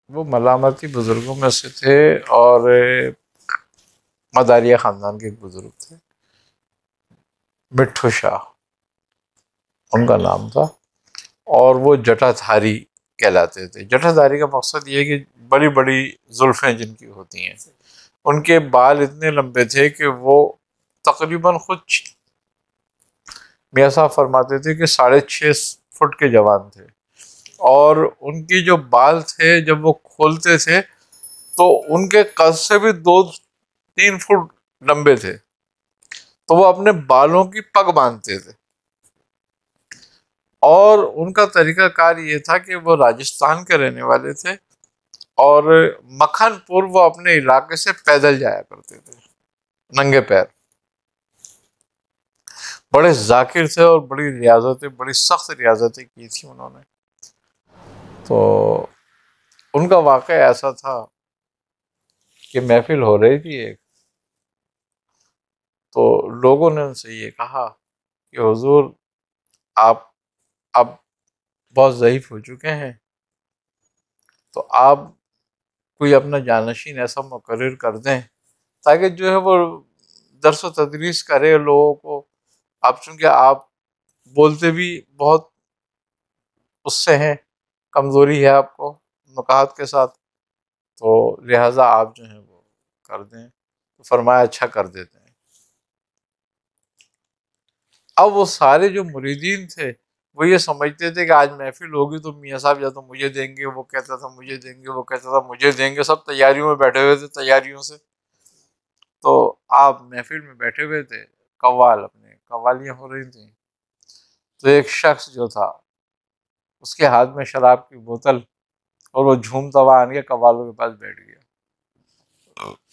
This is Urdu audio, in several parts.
وہ ملامتی بزرگوں میں سے تھے، اور مداریہ خاندان کے ایک بزرگ تھے، مٹھو شاہ ان کا نام تھا، اور وہ جٹا دھاری کہلاتے تھے۔ جٹا دھاری کا مقصد یہ ہے کہ بڑی بڑی زلفیں جن کی ہوتی ہیں، ان کے بال اتنے لمبے تھے کہ وہ تقریباً خود میاں صاحب فرماتے تھے کہ 6.5 فٹ کے جوان تھے، اور ان کی جو بال تھے جب وہ کھولتے تھے تو ان کے قد سے بھی 2-3 فٹ لمبے تھے، تو وہ اپنے بالوں کی پگ باندھتے تھے۔ اور ان کا طریقہ کار یہ تھا کہ وہ راجستھان کے رہنے والے تھے، اور مکھن پور وہ اپنے علاقے سے پیدل جایا کرتے تھے ننگے پیر۔ بڑے ذاکر تھے اور بڑی سخت ریاضتیں کی تھی انہوں نے۔ تو ان کا واقعہ ایسا تھا کہ محفل ہو رہی تھی ایک، تو لوگوں نے ان سے یہ کہا کہ حضور آپ اب بہت ضعیف ہو چکے ہیں، تو آپ کوئی اپنا جانشین ایسا مقرر کر دیں تاکہ جو ہے وہ درس و تدریس کرے لوگوں کو۔ اب چونکہ آپ بولتے بھی بہت اس سے ہیں، کمزوری ہے آپ کو نکات کے ساتھ، تو لہٰذا آپ جو ہیں وہ کر دیں۔ تو فرمایا اچھا کر دیتے ہیں۔ اب وہ سارے جو مریدین تھے وہ یہ سمجھتے تھے کہ آج محفل ہوگی تو میاں صاحب یا تو مجھے دیں گے، وہ کہتا تھا مجھے دیں گے، وہ کہتا تھا مجھے دیں گے، سب تیاریوں میں بیٹھے ہوئے تھے تیاریوں سے۔ تو آپ محفل میں بیٹھے ہوئے تھے، قوال اپنے قوالیاں ہو رہی تھیں، تو ایک شخص جو تھا اس کے ہاتھ میں شراب کی بوتل، اور وہ جھومتا ہوا آن کے قوالوں کے پاس بیٹھ گیا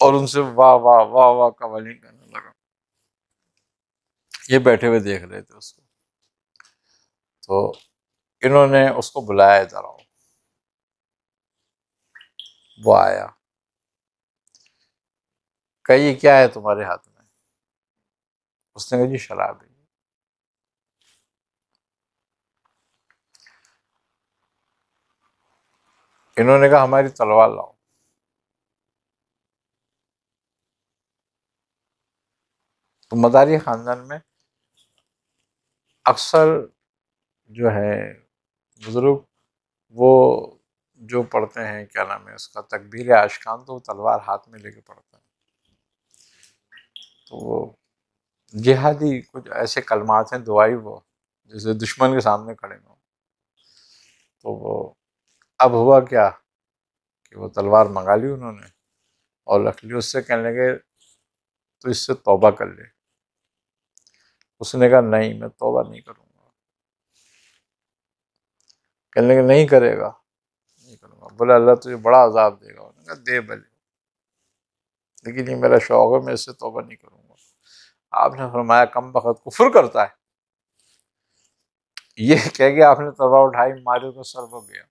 اور ان سے واہ واہ واہ واہ قوالی کرنے لگا۔ یہ بیٹھے ہوئے دیکھ رہے تھے اس کو، تو انہوں نے اس کو بلایا، ادھر آؤ۔ وہ آیا، کہ یہ کیا ہے تمہارے ہاتھ میں؟ اس نے کہا جی شراب ہے۔ انہوں نے کہا ہماری تلوار لاؤ۔ تو مداری خاندان میں اکثر جو ہے بزرگ وہ جو پڑھتے ہیں، کیا نام ہے اس کا، تکبیر اشکان، تو وہ تلوار ہاتھ میں لے کے پڑھتے ہیں۔ تو وہ جہادی کچھ ایسے کلمات ہیں دعائی، وہ جیسے دشمن کے سامنے کھڑے ہوں۔ تو وہ اب ہوا کیا کہ وہ تلوار منگا لی انہوں نے اور رکھ لی، اس سے کہنے لگے تو اس سے توبہ کر لے۔ اس نے کہا نہیں، میں توبہ نہیں کروں گا۔ کہنے لگے نہیں کرے گا؟ نہیں کروں گا۔ بولے اللہ تجھے بڑا عذاب دے گا۔ انہوں نے کہا دے بھلے، لیکن یہ میرا شوق ہے، میں اس سے توبہ نہیں کروں گا۔ آپ نے فرمایا کم بخت کفر کرتا ہے، یہ کہہ کے آپ نے تلوار اٹھائی، مارے تو سر ہو گیا۔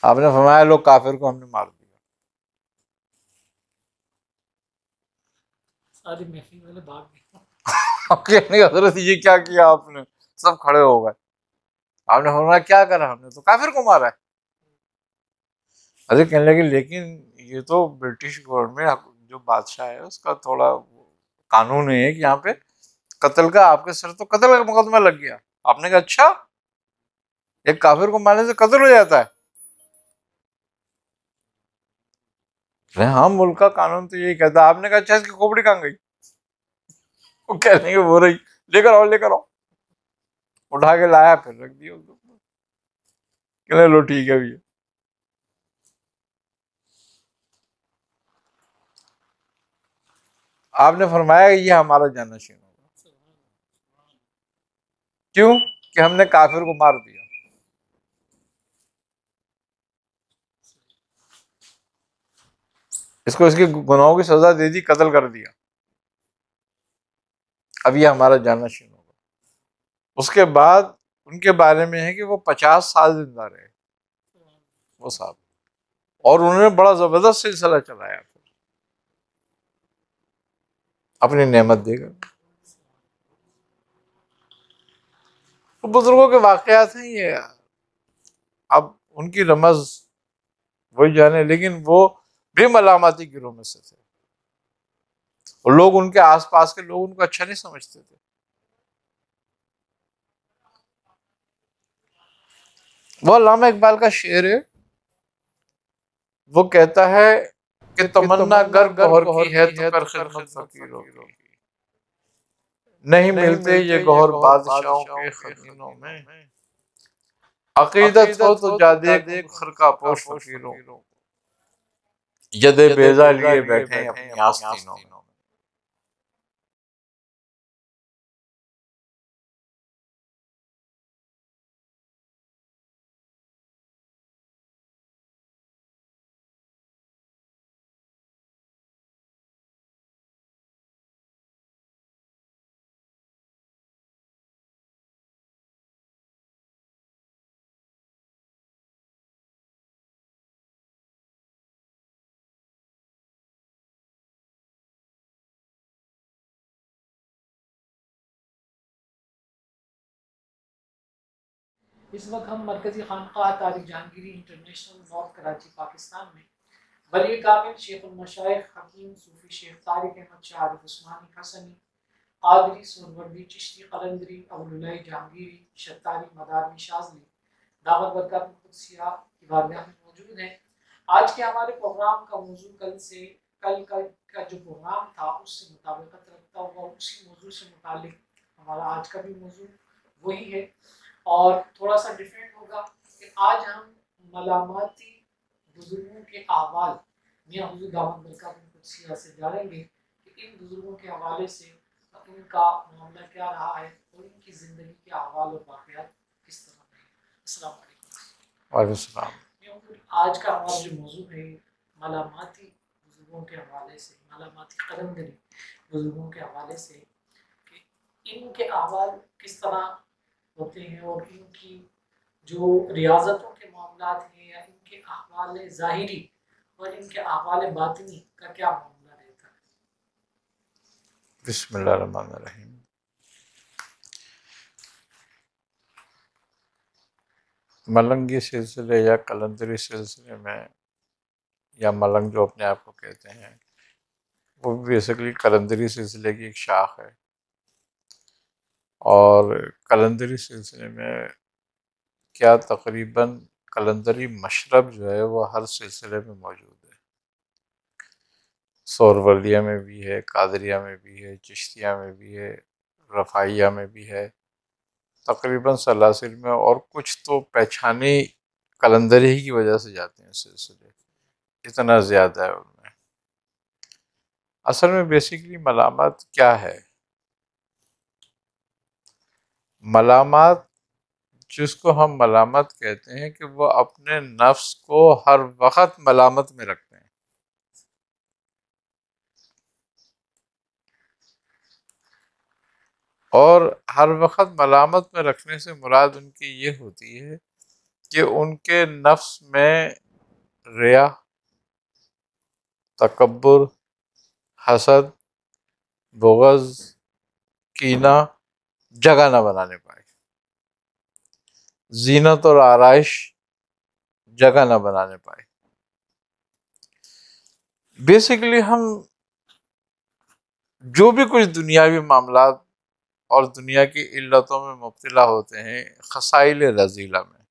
آپ نے فرمایا لوگ کافر کو ہم نے مار دیا۔ ساری محفل والے بھاگ گئے۔ کہنے حضرت یہ کیا کیا آپ نے؟ سب کھڑے ہو گئے۔ آپ نے فرمایا کیا کرا ہم نے؟ تو کافر کو مارا ہے۔ حضرت کہنے لگے لیکن یہ تو برٹش گورنمنٹ جو بادشاہ ہے اس کا تھوڑا قانون ہے کہ یہاں پہ قتل کا، آپ کے سر تو قتل کا مقدمہ لگ گیا۔ آپ نے کہا اچھا، ایک کافر کو مارنے سے قتل ہو جاتا ہے؟ ہاں ملک کا قانون تو یہی کہتا ہے۔ آپ نے کہا اچھا اس کی کھوپڑی کہاں گئی؟ وہ کہنے کے وہ رہی، لے کر آؤ لے کر آؤ۔ اٹھا کے لایا، پھر رکھ دیا اس کو۔ کہنے لو ٹھیک ہے بھیا۔ آپ نے فرمایا کہ یہ ہمارا جانشین ہوگا۔ کیوں؟ کہ ہم نے کافر کو مار دیا۔ اس کو اس کے گناہوں کی سزا دے دی، قتل کر دیا، اب یہ ہمارا جانشین ہوگا۔ اس کے بعد ان کے بارے میں ہے کہ وہ 50 سال زندہ رہے وہ صاحب، اور انہوں نے بڑا زبردست سلسلہ چلایا اپنی نعمت دے کر۔ تو بزرگوں کے واقعات ہیں یہ، اب ان کی رمز وہی جانے، لیکن وہ بھی ملامتی گروہ میں سے تھے، اور لوگ ان کے آس پاس کے لوگ ان کو اچھا نہیں سمجھتے تھے۔ وہ علامہ اقبال کا شعر ہے، وہ کہتا ہے کہ تمنا گر گوہر کی ہے تو کر خدمت فقیروں کی، نہیں ملتے یہ گوہر بادشاہوں کے خزینوں میں، عقیدت ہو تو جا دیکھ ان خرقہ پوش فقیروں، ید بیضا لیے بیٹھے ہیں اپنی آستینوں میں۔ اس وقت ہم مرکزی خانقاہ طارق جہانگیری انٹرنیشنل نارتھ کراچی پاکستان میں ولی کامل شیخ المشائخ حکیم صوفی شیخ طارق احمد شاہ عارف عثمانی حسنی قادری سہروردی چشتی قلندری ابوالعلا جہانگیری شتاری مدارمی شاذلی دعوت برکات القدسیہ کی بارگاہ میں موجود ہیں۔ آج کے ہمارے پروگرام کا موضوع کل کا جو پروگرام تھا اس سے مطابقت رکھتا ہوا، اسی موضوع سے متعلق ہمارا آج کا بھی موضوع وہی ہے، اور تھوڑا سا ڈیفرنٹ ہوگا کہ آج ہم ملاماتی بزرگوں کے احوال میاں حضور دعوت برکات القدسیہ سے جانیں گے کہ ان بزرگوں کے حوالے سے ان کا معاملہ کیا رہا ہے اور ان کی زندگی کے احوال اور واقعات کس طرح رہے۔ السلام علیکم۔ وعلیکم السلام۔ آج کا ہمارا جو موضوع ہے ملاماتی بزرگوں کے حوالے سے، ملاماتی قلندری بزرگوں کے حوالے سے، کہ ان کے احوال کس طرح ہوتے ہیں اور ان کی جو ریاضتوں کے معاملات ہیں یا ان کے احوال ظاہری اور ان کے احوال باطنی کا کیا معاملہ رہتا ہے۔ بسم اللہ الرحمن الرحیم۔ ملنگی سلسلے یا قلندری سلسلے میں، یا ملنگ جو اپنے آپ کو کہتے ہیں، وہ بیسیکلی قلندری سلسلے کی ایک شاخ ہے، اور قلندری سلسلے میں کیا تقریباً قلندری مشرب جو ہے وہ ہر سلسلے میں موجود ہے، سہروردیہ میں بھی ہے، قادریہ میں بھی ہے، چشتیہ میں بھی ہے، رفاعیہ میں بھی ہے، تقریباً سلاسل میں، اور کچھ تو پہچانی قلندری کی وجہ سے جاتے ہیں سلسلے، اتنا زیادہ ہے ان میں۔ اصل میں بیسیکلی ملامت کیا ہے؟ ملامت، جس کو ہم ملامت کہتے ہیں، کہ وہ اپنے نفس کو ہر وقت ملامت میں رکھتے ہیں، اور ہر وقت ملامت میں رکھنے سے مراد ان کی یہ ہوتی ہے کہ ان کے نفس میں ریا، تکبر، حسد، بغض، کینہ جگہ نہ بنانے پائے، زینت اور آرائش جگہ نہ بنانے پائے۔ بیسیکلی ہم جو بھی کچھ دنیاوی معاملات اور دنیا کی علتوں میں مبتلا ہوتے ہیں، خسائل رذیلہ میں،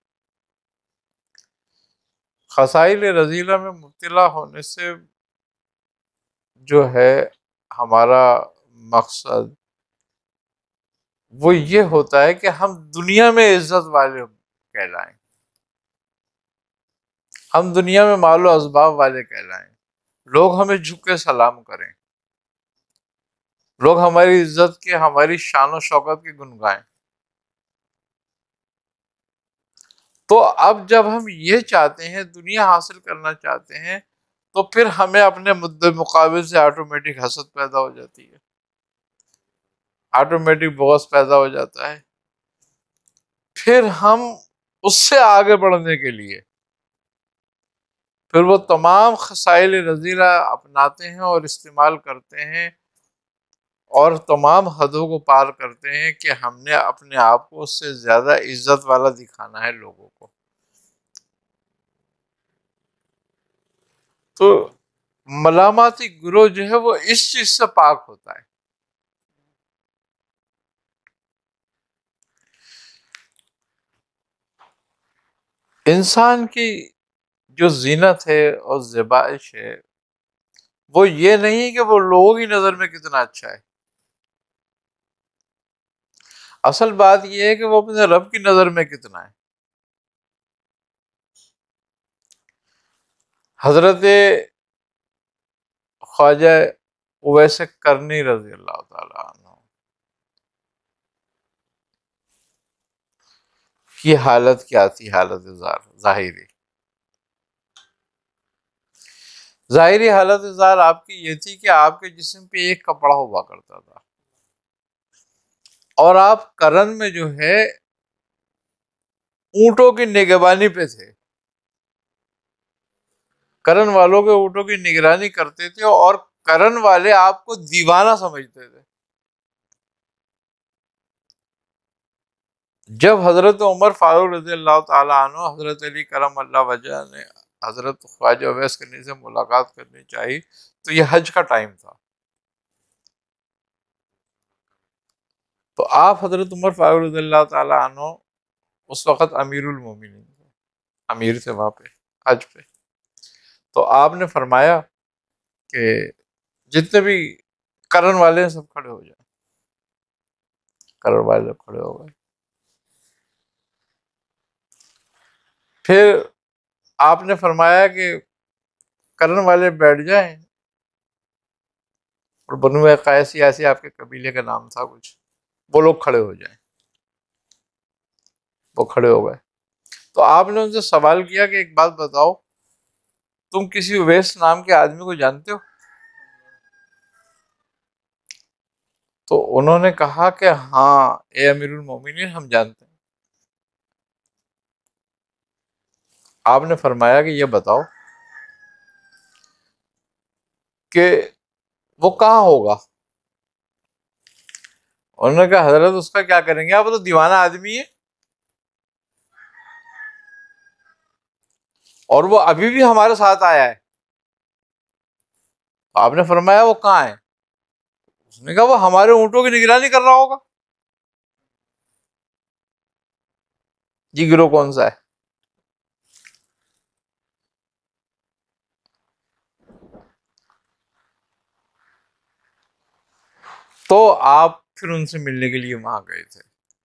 خسائل رذیلہ میں مبتلا ہونے سے جو ہے ہمارا مقصد وہ یہ ہوتا ہے کہ ہم دنیا میں عزت والے کہلائیں، ہم دنیا میں مال و اسباب والے کہلائیں، لوگ ہمیں جھک کے سلام کریں، لوگ ہماری عزت کے، ہماری شان و شوکت کے گن گائیں۔ تو اب جب ہم یہ چاہتے ہیں، دنیا حاصل کرنا چاہتے ہیں، تو پھر ہمیں اپنے مد مقابل سے آٹومیٹک حسد پیدا ہو جاتی ہے، آٹومیٹک بغض پیدا ہو جاتا ہے۔ پھر ہم اس سے آگے بڑھنے کے لیے پھر وہ تمام خسائل رذیلہ اپناتے ہیں اور استعمال کرتے ہیں، اور تمام حدوں کو پار کرتے ہیں کہ ہم نے اپنے آپ کو اس سے زیادہ عزت والا دکھانا ہے لوگوں کو. تو ملامتی گروہ جو ہے وہ اس چیز سے پاک ہوتا ہے. انسان کی جو زینت ہے اور زیبائش ہے وہ یہ نہیں کہ وہ لوگوں کی نظر میں کتنا اچھا ہے. اصل بات یہ ہے کہ وہ اپنے رب کی نظر میں کتنا ہے. حضرت خواجہ اویس کرنی رضی اللہ تعالیٰ عنہ کی حالت کیا تھی؟ حالت ظاہری حالت ظاہر آپ کی یہ تھی کہ آپ کے جسم پہ ایک کپڑا ہوا کرتا تھا اور آپ کرن میں جو ہے اونٹوں کی نگہبانی پہ تھے. کرن والوں کے اونٹوں کی نگرانی کرتے تھے اور کرن والے آپ کو دیوانہ سمجھتے تھے. جب حضرت عمر فاروق رضی اللہ تعالیٰ عنہ حضرت علی کرم اللہ وجہ نے حضرت خواجہ اویس کرنی سے ملاقات کرنی چاہی تو یہ حج کا ٹائم تھا. تو آپ حضرت عمر فاروق رضی اللہ تعالیٰ عنہ اس وقت امیر المومنین تھے، امیر تھے وہاں پہ حج پہ. تو آپ نے فرمایا کہ جتنے بھی کرن والے ہیں سب کھڑے ہو جائیں. کرن والے سب کھڑے ہو گئے. پھر آپ نے فرمایا کہ کرن والے بیٹھ جائیں اور بنو قیسی ایسے آپ کے قبیلے کا نام تھا کچھ، وہ لوگ کھڑے ہو جائیں. وہ کھڑے ہو گئے. تو آپ نے ان سے سوال کیا کہ ایک بات بتاؤ، تم کسی اویس نام کے آدمی کو جانتے ہو؟ تو انہوں نے کہا کہ ہاں اے امیر المومنین ہم جانتے ہیں. آپ نے فرمایا کہ یہ بتاؤ کہ وہ کہاں ہوگا؟ انہوں نے کہا حضرت اس کا کیا کریں گے، آپ تو دیوانہ آدمی ہے اور وہ ابھی بھی ہمارے ساتھ آیا ہے. آپ نے فرمایا وہ کہاں ہے؟ اس نے کہا وہ ہمارے اونٹوں کی نگرانی کر رہا ہوگا. جی گروہ کون سا ہے؟ تو آپ پھر ان سے ملنے کے لیے وہاں گئے تھے،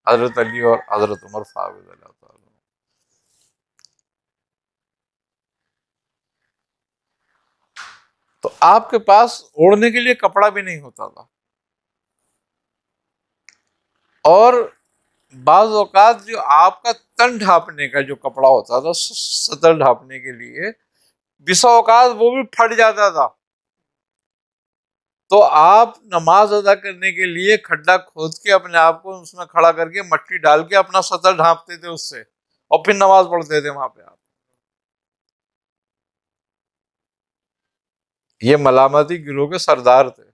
حضرت علی اور حضرت عمر فاروق رضی اللہ تعالیٰ. تو آپ کے پاس اوڑھنے کے لیے کپڑا بھی نہیں ہوتا تھا، اور بعض اوقات جو آپ کا تن ڈھانپنے کا جو کپڑا ہوتا تھا سطر ڈھانپنے کے لیے، بسا اوقات وہ بھی پھٹ جاتا تھا. تو آپ نماز ادا کرنے کے لیے کھڈا کھود کے اپنے آپ کو اس میں کھڑا کر کے مٹی ڈال کے اپنا سطر ڈھانپتے تھے اس سے، اور پھر نماز پڑھتے تھے وہاں پہ. آپ یہ ملامتی گروہ کے سردار تھے.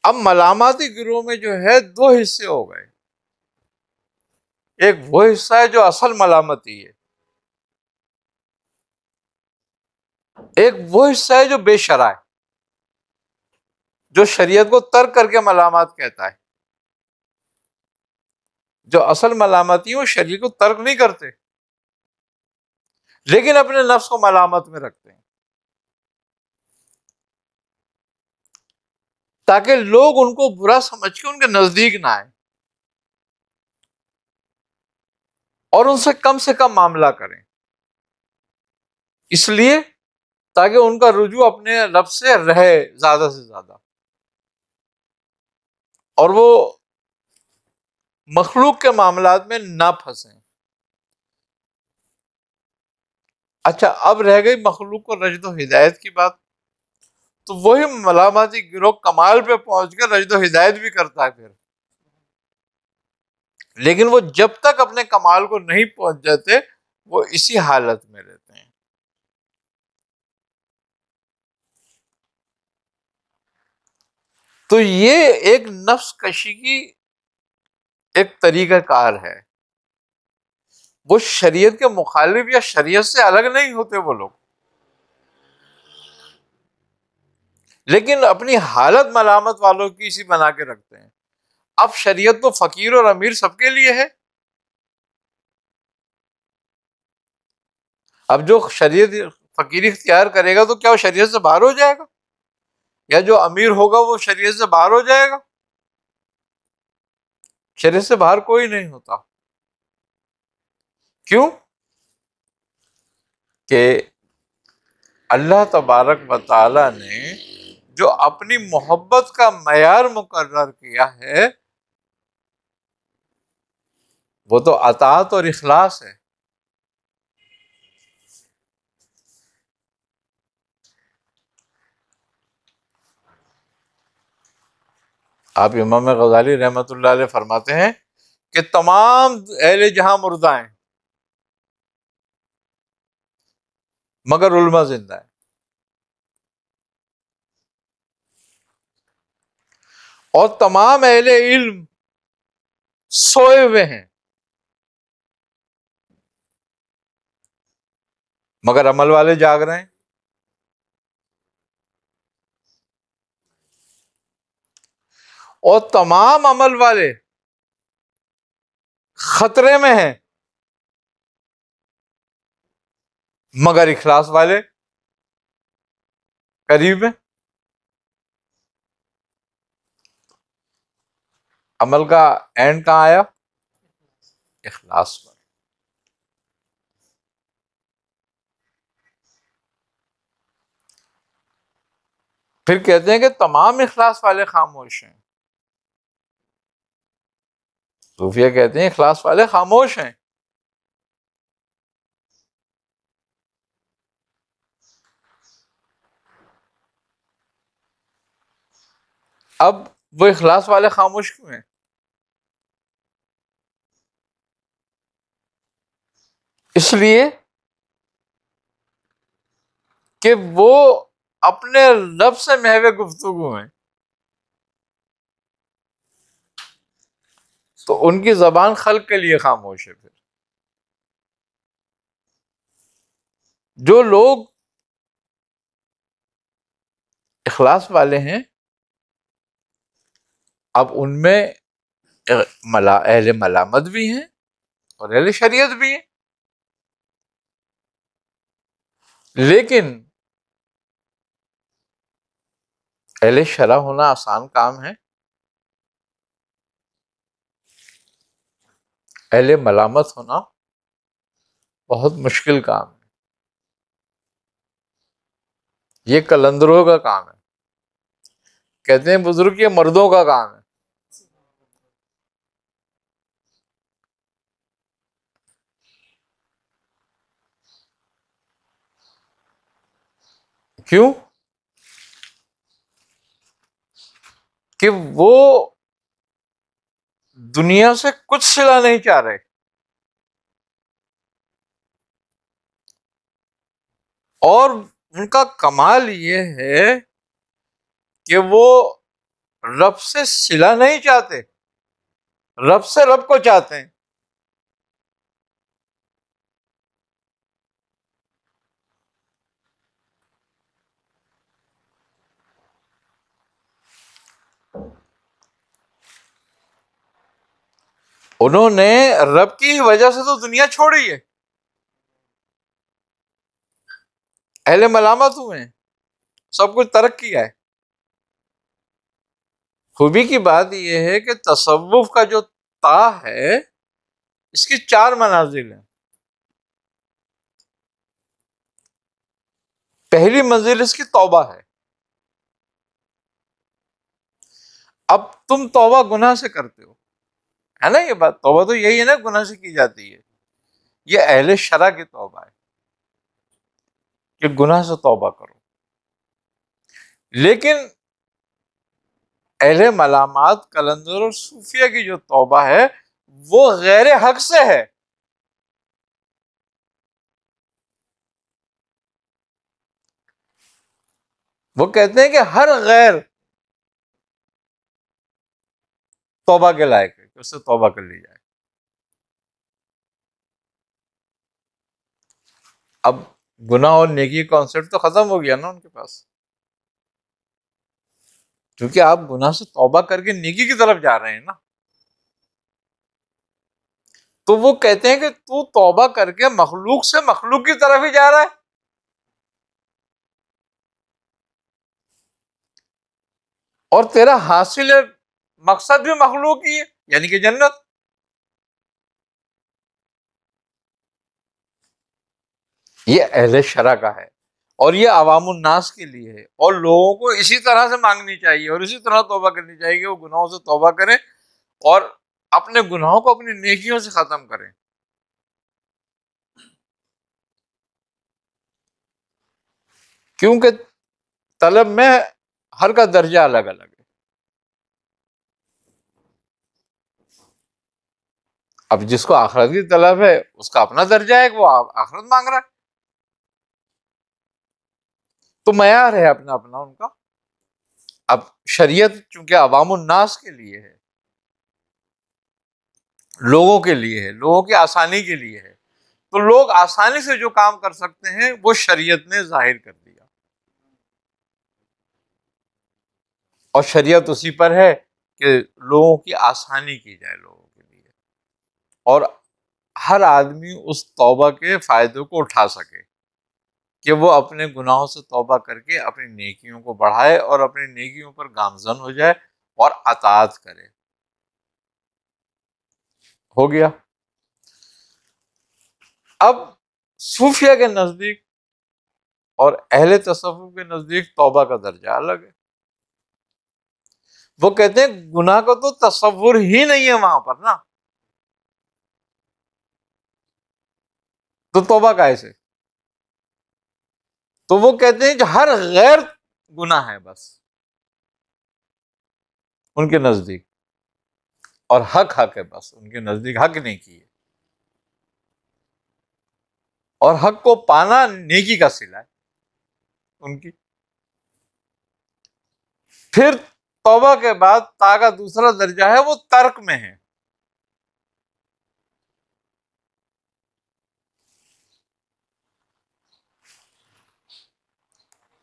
اب ملامتی گروہ میں جو ہے دو حصے ہو گئے. ایک وہ حصہ ہے جو اصل ملامتی ہے، ایک وہ حصہ ہے جو بے شرع ہے، جو شریعت کو ترک کر کے ملامت کہتا ہے. جو اصل ملامتی وہ شریعت کو ترک نہیں کرتے لیکن اپنے نفس کو ملامت میں رکھتے ہیں تاکہ لوگ ان کو برا سمجھ کے ان کے نزدیک نہ آئے اور ان سے کم معاملہ کریں، اس لیے تاکہ ان کا رجوع اپنے رب سے رہے زیادہ سے زیادہ، اور وہ مخلوق کے معاملات میں نہ پھنسیں. اچھا اب رہ گئی مخلوق کو رشد و ہدایت کی بات. تو وہی ملامتی گروہ کمال پہ پہنچ کر رشد و ہدایت بھی کرتا ہے پھر، لیکن وہ جب تک اپنے کمال کو نہیں پہنچ جاتے وہ اسی حالت میں رہتے ہیں. تو یہ ایک نفس کشی کی ایک طریقہ کار ہے. وہ شریعت کے مخالف یا شریعت سے الگ نہیں ہوتے وہ لوگ، لیکن اپنی حالت ملامت والوں کی اسی بنا کے رکھتے ہیں. اب شریعت تو فقیر اور امیر سب کے لیے ہے. اب جو شریعت فقیری اختیار کرے گا تو کیا وہ شریعت سے باہر ہو جائے گا؟ یا جو امیر ہوگا وہ شریعت سے باہر ہو جائے گا؟ شریعت سے باہر کوئی نہیں ہوتا. کیوں؟ کہ اللہ تبارک و تعالی نے جو اپنی محبت کا معیار مقرر کیا ہے وہ تو اطاعت اور اخلاص ہے. آپ امام غزالی رحمۃ اللہ علیہ فرماتے ہیں کہ تمام اہل جہاں مردہ ہیں مگر علماء زندہ ہیں، اور تمام اہل علم سوئے ہوئے ہیں مگر عمل والے جاگ رہے ہیں. اور تمام عمل والے خطرے میں ہیں مگر اخلاص والے قریب ہیں. عمل کا اینڈ کہاں آیا؟ اخلاص پر. پھر کہتے ہیں کہ تمام اخلاص والے خاموش ہیں. صوفیہ کہتے ہیں اخلاص والے خاموش ہیں. اب وہ اخلاص والے خاموش کیوں ہیں؟ اس لیے کہ وہ اپنے رب سے محو گفتگو ہیں، تو ان کی زبان خلق کے لیے خاموش ہے. پھر جو لوگ اخلاص والے ہیں اب ان میں اہل ملامت بھی ہیں اور اہل شریعت بھی ہیں، لیکن اہل شرع ہونا آسان کام ہے، اہل ملامت ہونا بہت مشکل کام ہے. یہ قلندروں کا کام ہے. کہتے ہیں بزرگ یہ مردوں کا کام ہے. کیوں؟ کہ وہ دنیا سے کچھ صلہ نہیں چاہ رہے، اور ان کا کمال یہ ہے کہ وہ رب سے صلہ نہیں چاہتے، رب سے رب کو چاہتے ہیں. انہوں نے رب کی وجہ سے تو دنیا چھوڑی ہے، اہل ملامت ہوئے ہیں، سب کچھ ترک کیا ہے. خوبی کی بات یہ ہے کہ تصوف کا جو تا ہے اس کی 4 منازل ہیں. پہلی منزل اس کی توبہ ہے. اب تم توبہ گناہ سے کرتے ہو، ہے نا؟ یہ بات توبہ تو یہی ہے نا، گناہ سے کی جاتی ہے. یہ اہل شرع کی توبہ ہے کہ گناہ سے توبہ کرو. لیکن اہل ملامات قلندر اور صوفیہ کی جو توبہ ہے وہ غیر حق سے ہے. وہ کہتے ہیں کہ ہر غیر توبہ کے لائق ہے کہ اس سے توبہ کر لی جائے۔ اب گناہ اور نیکی کا کانسیپٹ تو ختم ہو گیا نا ان کے پاس، کیونکہ آپ گناہ سے توبہ کر کے نیکی کی طرف جا رہے ہیں نا۔ تو وہ کہتے ہیں کہ تو توبہ کر کے مخلوق سے مخلوق کی طرف ہی جا رہا ہے، اور تیرا حاصل مقصد بھی مخلوق ہی ہے، یعنی کہ جنت۔ یہ اہل شرع کا ہے، اور یہ عوام الناس کے لیے ہے، اور لوگوں کو اسی طرح سے مانگنی چاہیے اور اسی طرح توبہ کرنی چاہیے کہ وہ گناہوں سے توبہ کریں اور اپنے گناہوں کو اپنی نیکیوں سے ختم کریں۔ کیونکہ طلب میں ہر کا درجہ الگ الگ ہے۔ اب جس کو آخرت کی طلب ہے اس کا اپنا درجہ ہے کہ وہ آخرت مانگ رہا ہے، تو معیار ہے اپنا اپنا ان کا۔ اب شریعت چونکہ عوام الناس کے لیے ہے، لوگوں کے لیے ہے، لوگوں کی آسانی کے لیے ہے، تو لوگ آسانی سے جو کام کر سکتے ہیں وہ شریعت نے ظاہر کر دیا، اور شریعت اسی پر ہے کہ لوگوں کی آسانی کی جائے لوگوں کے لیے، اور ہر آدمی اس توبہ کے فائدے کو اٹھا سکے کہ وہ اپنے گناہوں سے توبہ کر کے اپنی نیکیوں کو بڑھائے اور اپنی نیکیوں پر گامزن ہو جائے اور اطاعت کرے۔ ہو گیا۔ اب صوفیہ کے نزدیک اور اہل تصوف کے نزدیک توبہ کا درجہ الگ ہے۔ وہ کہتے ہیں گناہ کا تو تصور ہی نہیں ہے وہاں پر نا، تو توبہ کیسے؟ تو وہ کہتے ہیں کہ ہر غیر گناہ ہے بس ان کے نزدیک، اور حق ہے بس ان کے نزدیک، حق نہیں کی ہے، اور حق کو پانا نیکی کا صلہ ہے ان کی۔ پھر توبہ کے بعد تا کا دوسرا درجہ ہے وہ ترک میں ہے۔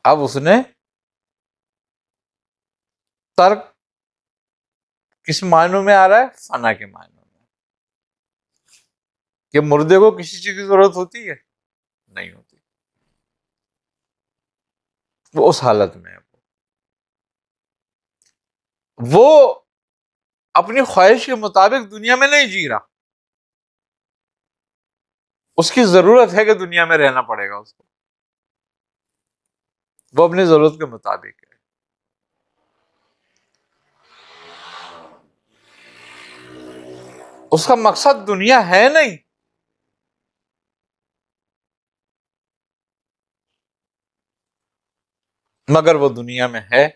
اب اس نے ترک کس معنوں میں آ رہا ہے؟ فنا کے معنوں میں، کہ مردے کو کسی چیز کی ضرورت ہوتی ہے؟ نہیں ہوتی، وہ اس حالت میں ہے، وہ اپنی خواہش کے مطابق دنیا میں نہیں جی رہا، اس کی ضرورت ہے کہ دنیا میں رہنا پڑے گا اس کو، وہ اپنی ضرورت کے مطابق ہے۔ اس کا مقصد دنیا ہے نہیں، مگر وہ دنیا میں ہے،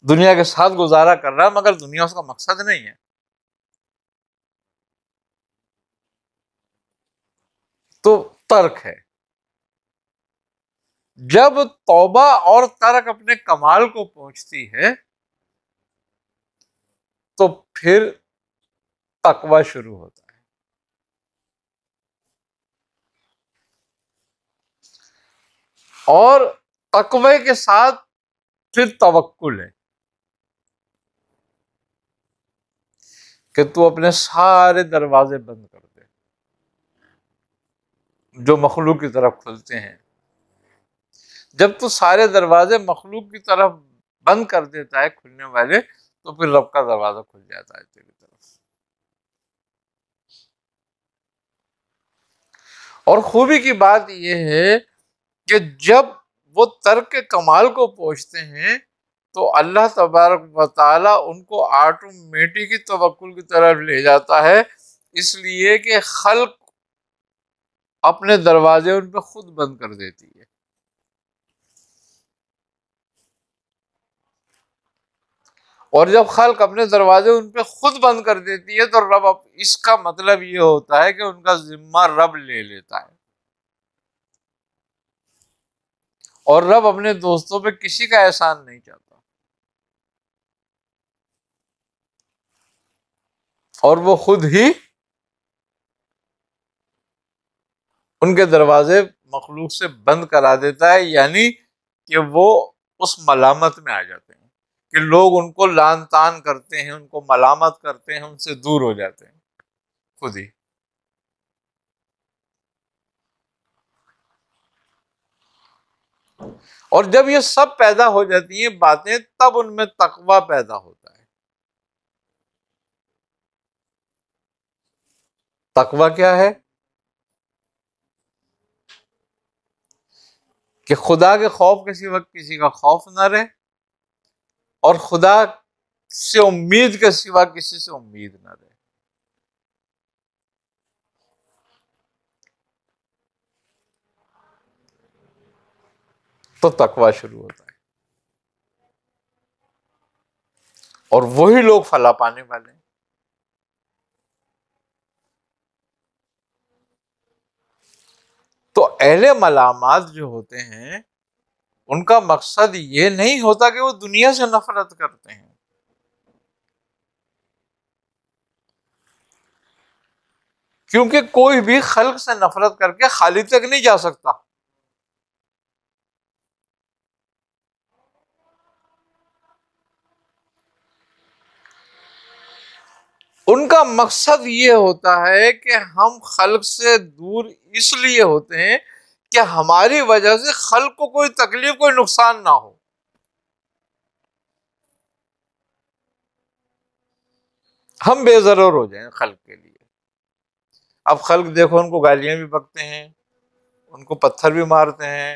دنیا کے ساتھ گزارا کر رہا ہے، مگر دنیا اس کا مقصد نہیں ہے۔ تو ترک ہے۔ جب توبہ اور ترک اپنے کمال کو پہنچتی ہے تو پھر تقوی شروع ہوتا ہے، اور تقوی کے ساتھ پھر توکل ہے کہ تو اپنے سارے دروازے بند کر دے جو مخلوق کی طرف کھلتے ہیں۔ جب تو سارے دروازے مخلوق کی طرف بند کر دیتا ہے کھلنے والے، تو پھر رب کا دروازہ کھل جاتا ہے تیری طرف۔ اور خوبی کی بات یہ ہے کہ جب وہ ترک کے کمال کو پہنچتے ہیں تو اللہ تبارک و تعالی ان کو آٹومیٹک توکل کی طرف لے جاتا ہے، اس لیے کہ خلق اپنے دروازے ان پہ خود بند کر دیتی ہے۔ اور جب خلق اپنے دروازے ان پہ خود بند کر دیتی ہے تو رب، اس کا مطلب یہ ہوتا ہے کہ ان کا ذمہ رب لے لیتا ہے، اور رب اپنے دوستوں پہ کسی کا احسان نہیں چاہتا۔ اور وہ خود ہی ان کے دروازے مخلوق سے بند کرا دیتا ہے، یعنی کہ وہ اس ملامت میں آ جاتے ہیں کہ لوگ ان کو لعن طعن کرتے ہیں، ان کو ملامت کرتے ہیں، ان سے دور ہو جاتے ہیں خود ہی۔ اور جب یہ سب پیدا ہو جاتی ہیں باتیں، تب ان میں تقویٰ پیدا ہوتا ہے۔ تقویٰ کیا ہے؟ کہ خدا کے خوف کسی وقت کسی کا خوف نہ رہے، اور خدا سے امید کے سوا کسی سے امید نہ رہے۔ تو تقویٰ شروع ہوتا ہے، اور وہی لوگ فلاح پانے والے ہیں۔ تو اہل ملامات جو ہوتے ہیں ان کا مقصد یہ نہیں ہوتا کہ وہ دنیا سے نفرت کرتے ہیں، کیونکہ کوئی بھی خلق سے نفرت کر کے خالق تک نہیں جا سکتا۔ ان کا مقصد یہ ہوتا ہے کہ ہم خلق سے دور اس لیے ہوتے ہیں کہ ہماری وجہ سے خلق کو کوئی تکلیف، کوئی نقصان نہ ہو۔ ہم بے ضرر ہو جائیں خلق کے لیے۔ اب خلق دیکھو، ان کو گالیاں بھی بکتے ہیں، ان کو پتھر بھی مارتے ہیں،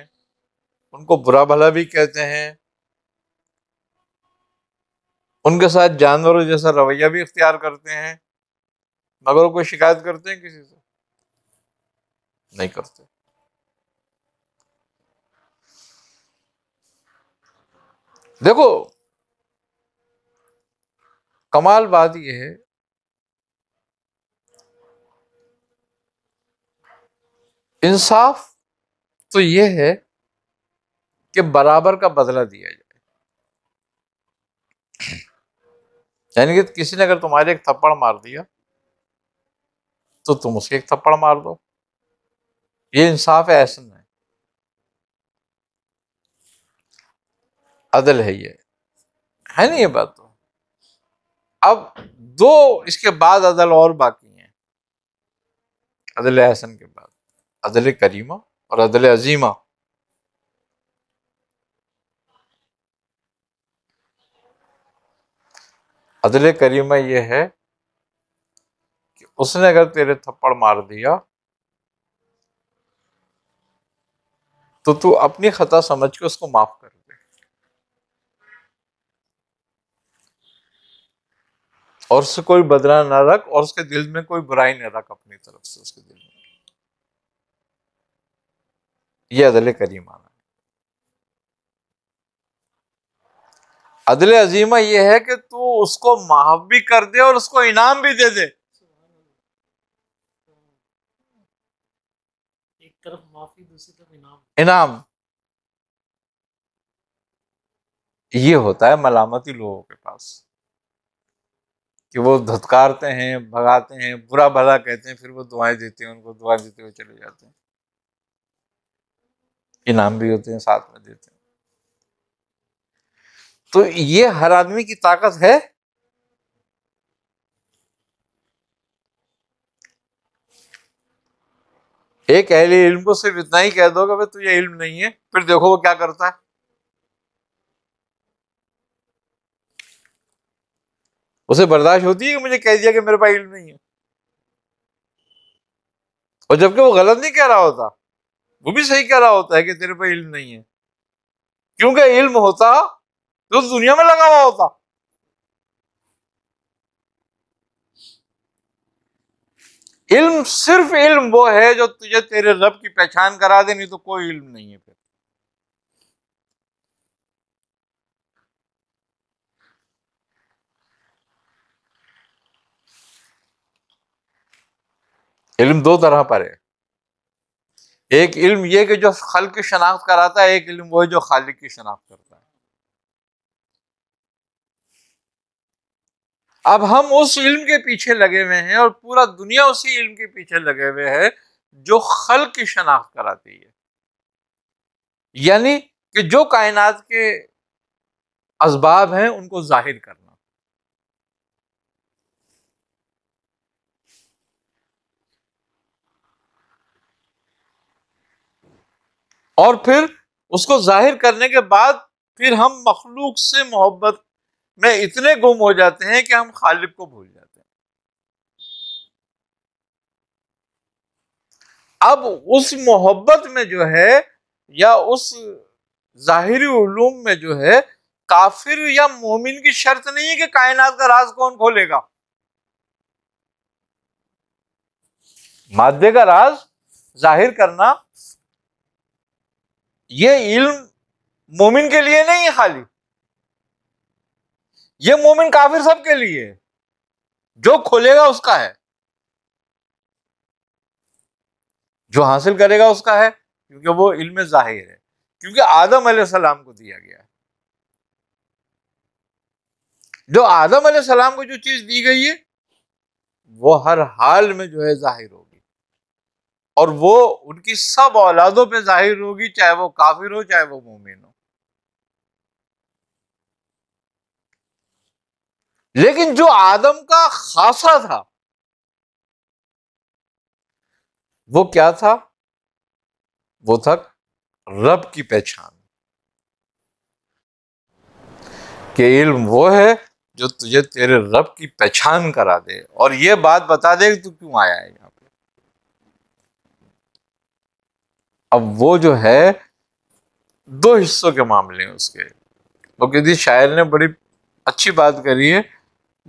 ان کو برا بھلا بھی کہتے ہیں، ان کے ساتھ جانوروں جیسا رویہ بھی اختیار کرتے ہیں، مگر وہ کوئی شکایت کرتے ہیں کسی سے؟ نہیں کرتے۔ دیکھو کمال بات یہ ہے، انصاف تو یہ ہے کہ برابر کا بدلہ دیا جائے۔ یعنی کہ کسی نے اگر تمہارے ایک تھپڑ مار دیا تو تم اسے ایک تھپڑ مار دو، یہ انصاف ہے، احسن ہے، عدل ہے، یہ ہے نا یہ بات۔ تو اب دو اس کے بعد عدل اور باقی ہیں، عدل احسن کے بعد عدل کریمہ اور عدل عظیمہ۔ عدل کریمہ یہ ہے کہ اس نے اگر تیرے تھپڑ مار دیا تو اپنی خطا سمجھ کے اس کو معاف کر دے، اور اس سے کوئی بدلہ نہ رکھ، اور اس کے دل میں کوئی برائی نہ رکھ اپنی طرف سے اس کے دل میں۔ یہ عدل کریمہ ہے۔ عدل عظیمہ یہ ہے کہ تو اس کو معاف بھی کر دے اور اس کو انعام بھی دے دے۔ ایک طرف معافی، دوسری طرف انعام یہ ہوتا ہے ملامتی لوگوں کے پاس، کہ وہ دھتکارتے ہیں، بھگاتے ہیں، برا بھلا کہتے ہیں، پھر وہ دعائیں دیتے ہیں، ان کو دعائیں دیتے ہوئے چلے جاتے ہیں، انعام بھی ہوتے ہیں ساتھ میں دیتے ہیں۔ تو یہ ہر آدمی کی طاقت ہے؟ ایک اہل علم کو صرف اتنا ہی کہہ دو کہ بھائی تجھے علم نہیں ہے، پھر دیکھو وہ کیا کرتا ہے۔ اسے برداشت ہوتی ہے کہ مجھے کہہ دیا کہ میرے پاس علم نہیں ہے، اور جبکہ وہ غلط نہیں کہہ رہا ہوتا، وہ بھی صحیح کہہ رہا ہوتا ہے کہ تیرے پاس علم نہیں ہے، کیونکہ علم ہوتا تو دنیا میں لگا ہوا ہوتا۔ علم صرف علم وہ ہے جو تجھے تیرے رب کی پہچان کرا دے، نہیں تو کوئی علم نہیں ہے پھر۔ علم دو طرح پر ہے، ایک علم یہ کہ جو خلق کی شناخت کراتا ہے، ایک علم وہ ہے جو خالق کی شناخت کرتا ہے۔ اب ہم اس علم کے پیچھے لگے ہوئے ہیں اور پورا دنیا اسی علم کے پیچھے لگے ہوئے ہے جو خلق کی شناخت کراتی ہے، یعنی کہ جو کائنات کے اسباب ہیں ان کو ظاہر کرنا۔ اور پھر اس کو ظاہر کرنے کے بعد پھر ہم مخلوق سے محبت میں اتنے گم ہو جاتے ہیں کہ ہم خالق کو بھول جاتے ہیں۔ اب اس محبت میں جو ہے یا اس ظاہری علوم میں جو ہے کافر یا مومن کی شرط نہیں ہے کہ کائنات کا راز کون کھولے گا۔ مادے کا راز ظاہر کرنا یہ علم مومن کے لیے نہیں ہے خالی، یہ مومن کافر سب کے لیے ہے، جو کھولے گا اس کا ہے، جو حاصل کرے گا اس کا ہے، کیونکہ وہ علم ظاہر ہے، کیونکہ آدم علیہ السلام کو دیا گیا ہے۔ جو آدم علیہ السلام کو جو چیز دی گئی ہے وہ ہر حال میں جو ہے ظاہر ہوگی، اور وہ ان کی سب اولادوں پہ ظاہر ہوگی، چاہے وہ کافر ہو چاہے وہ مومن ہو۔ لیکن جو آدم کا خاصہ تھا وہ کیا تھا؟ وہ تھا رب کی پہچان، کہ علم وہ ہے جو تجھے تیرے رب کی پہچان کرا دے اور یہ بات بتا دے کہ تو کیوں آیا ہے یہاں پہ۔ اب وہ جو ہے دو حصوں کے معاملے ہیں اس کے، وہ کسی شاعر نے بڑی اچھی بات کری ہے،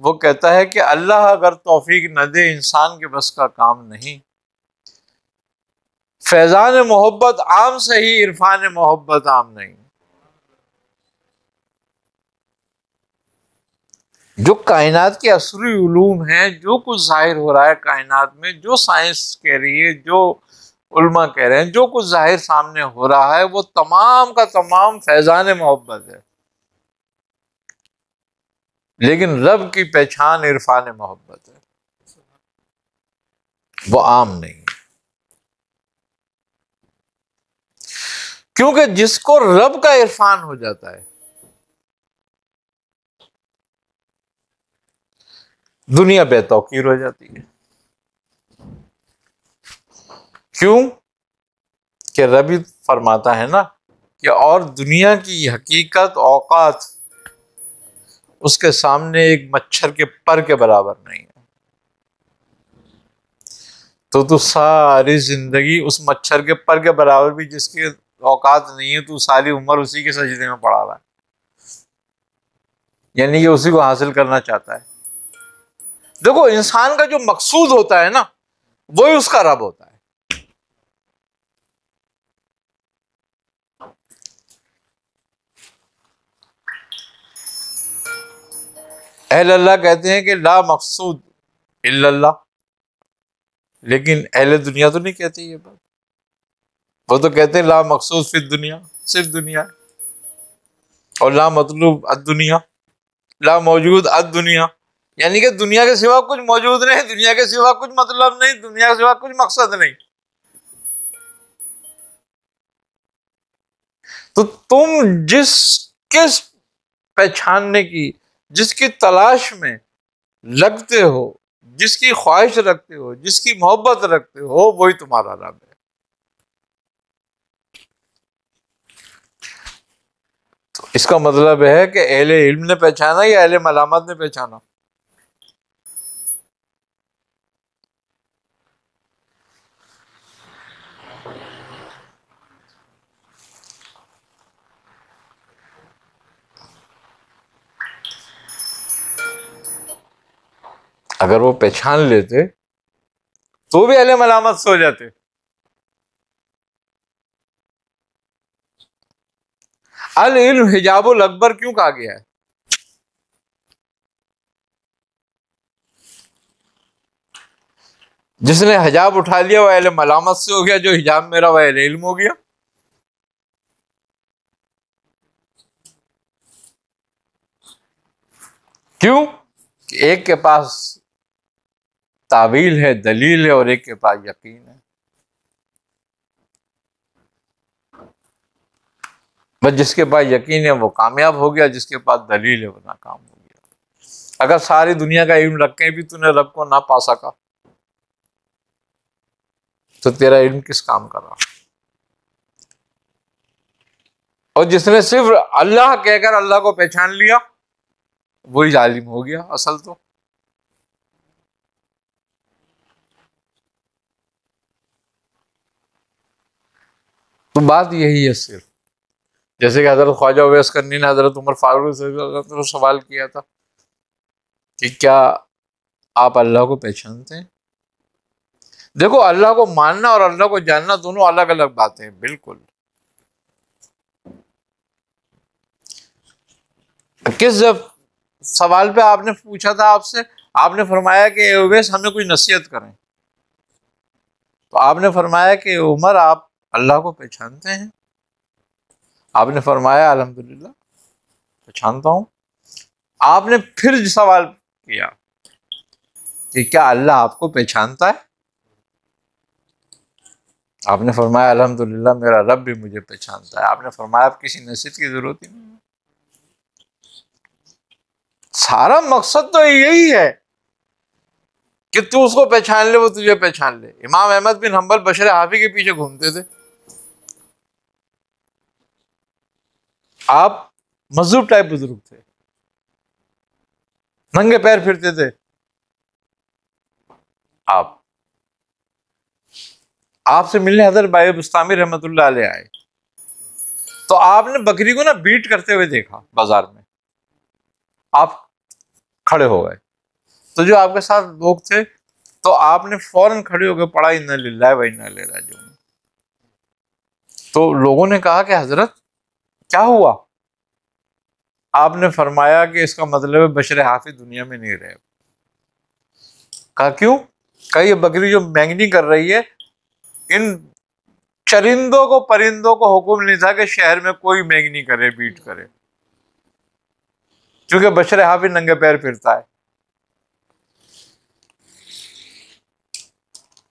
وہ کہتا ہے کہ اللہ اگر توفیق نہ دے انسان کے بس کا کام نہیں، فیضان محبت عام صحیح عرفان محبت عام نہیں۔ جو کائنات کے اسری علوم ہیں، جو کچھ ظاہر ہو رہا ہے کائنات میں، جو سائنس کہہ رہی ہے، جو علماء کہہ رہے ہیں، جو کچھ ظاہر سامنے ہو رہا ہے وہ تمام کا تمام فیضان محبت ہے، لیکن رب کی پہچان عرفان محبت ہے، وہ عام نہیں۔ کیونکہ جس کو رب کا عرفان ہو جاتا ہے دنیا بے توقیر ہو جاتی ہے۔ کیوں کہ رب فرماتا ہے نا کہ اور دنیا کی حقیقت اوقات اس کے سامنے ایک مچھر کے پر کے برابر نہیں ہے، تو ساری زندگی اس مچھر کے پر کے برابر بھی جس کے اوقات نہیں ہے، تو ساری عمر اسی کے سجدے میں پڑا رہا ہے، یعنی کہ اسی کو حاصل کرنا چاہتا ہے۔ دیکھو انسان کا جو مقصود ہوتا ہے نا وہی اس کا رب ہوتا ہے۔ اہل اللہ کہتے ہیں کہ لا مقصود الا اللہ، لیکن اہل دنیا تو نہیں کہتے یہ بات، وہ تو کہتے ہیں لا مقصود فی الدنیا، صرف دنیا، اور لا مطلوب الدنیا، لا موجود الدنیا، یعنی کہ دنیا کے سوا کچھ موجود نہیں، دنیا کے سوا کچھ مطلب نہیں، دنیا کے سوا کچھ مقصد نہیں۔ تو تم جس کے پہچاننے کی، جس کی تلاش میں لگتے ہو، جس کی خواہش رکھتے ہو، جس کی محبت رکھتے ہو، وہی تمہارا رب ہے۔ تو اس کا مطلب ہے کہ اہل علم نے پہچانا یا اہل ملامت نے پہچانا؟ اگر وہ پہچان لیتے تو بھی اہل ملامت سے ہو جاتے۔ العلم حجاب الاکبر کیوں کہا گیا ہے؟ جس نے حجاب اٹھا لیا وہ اہل ملامت سے ہو گیا، جو حجاب میرا وہ اہل علم ہو گیا۔ کیوں کہ ایک کے پاس تعویل ہے، دلیل ہے، اور ایک کے پاس یقین ہے. بس جس کے پاس یقین ہے وہ کامیاب ہو گیا، جس کے پاس دلیل ہے وہ ناکام ہو گیا. اگر ساری دنیا کا علم رکھ کے بھی تو نے رب کو نہ پا سکا تو تیرا علم کس کام کا رہا؟ اور جس نے صرف اللہ کہہ کر اللہ کو پہچان لیا وہی ظالم ہو گیا اصل تو. تو بات یہی ہے صرف. جیسے کہ حضرت خواجہ اویس کرنی نے حضرت عمر فاروق سے سوال کیا تھا کہ کیا آپ اللہ کو پہچانتے ہیں؟ دیکھو، اللہ کو ماننا اور اللہ کو جاننا دونوں الگ الگ باتیں ہیں بالکل. کس سوال پہ آپ نے پوچھا تھا آپ سے؟ آپ نے فرمایا کہ اے اویس ہمیں کوئی نصیحت کریں. تو آپ نے فرمایا کہ عمر آپ اللہ کو پہچانتے ہیں؟ آپ نے فرمایا الحمدللہ پہچانتا ہوں. آپ نے پھر سوال کیا کہ کیا اللہ آپ کو پہچانتا ہے؟ آپ نے فرمایا الحمدللہ میرا رب بھی مجھے پہچانتا ہے. آپ نے فرمایا اب کسی نصیحت کی ضرورت ہی نہیں. سارا مقصد تو یہی ہے کہ تو اس کو پہچان لے، وہ تجھے پہچان لے. امام احمد بن حنبل بشر حافی کے پیچھے گھومتے تھے. آپ مذہب ٹائپ بزرگ تھے، ننگے پیر پھرتے تھے. آپ سے ملنے حضرت بھائی بستامی رحمۃ اللہ علیہ آئے تو آپ نے بکری کو نا بیٹ کرتے ہوئے دیکھا بازار میں. آپ کھڑے ہو گئے تو جو آپ کے ساتھ لوگ تھے تو آپ نے فوراً کھڑے ہو کے پڑھا انا للہ و انا الیہ راجعون. تو لوگوں نے کہا کہ حضرت کیا ہوا؟ آپ نے فرمایا کہ اس کا مطلب ہے بشر حافظ دنیا میں نہیں رہے. کہا کیوں؟ کہا یہ بکری جو مینگنی کر رہی ہے، ان چرندوں کو پرندوں کو حکم نہیں تھا کہ شہر میں کوئی مینگنی کرے، بیٹ کرے، کیونکہ بشر حافظ ننگے پیر پھرتا ہے.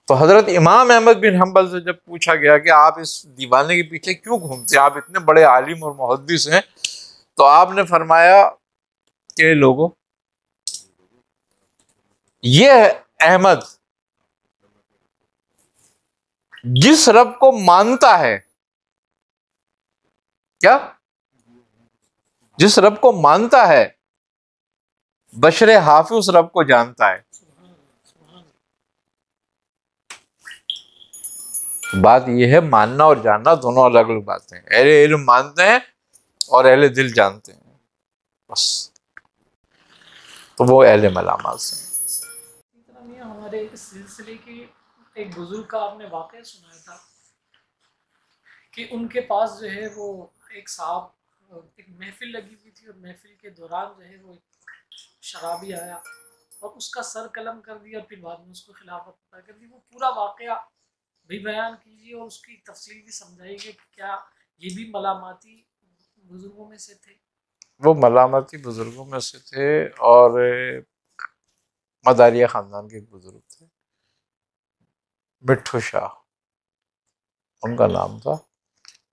تو حضرت امام احمد بن حنبل سے جب پوچھا گیا کہ آپ اس دیوانے کے پیچھے کیوں گھومتے ہیں، آپ اتنے بڑے عالم اور محدث ہیں، تو آپ نے فرمایا کہ لوگوں، یہ احمد جس رب کو مانتا ہے، کیا؟ جس رب کو مانتا ہے بشر حافظ اس رب کو جانتا ہے. بات یہ ہے ماننا اور جاننا دونوں الگ الگ باتیں ہیں. اہل علم مانتے ہیں اور اہل دل جانتے ہیں بس. تو وہ اہل ملامات سے. ہمارے اس سلسلے کے ایک بزرگ کا آپ نے واقعہ سنایا تھا کہ ان کے پاس جو ہے وہ ایک صاحب، ایک محفل لگی ہوئی تھی اور محفل کے دوران جو ہے وہ ایک شرابی آیا اور اس کا سر قلم کر دیا اور پھر بعد میں اس کو خلافت عطا کر دی. وہ پورا واقعہ بھی بیان کیجیے اور اس کی تفصیل بھی سمجھائیے کہ کیا یہ بھی ملاماتی بزرگوں میں سے تھے؟ وہ ملامتی بزرگوں میں سے تھے اور مداریہ خاندان کے ایک بزرگ تھے، مٹھو شاہ ان کا نام تھا،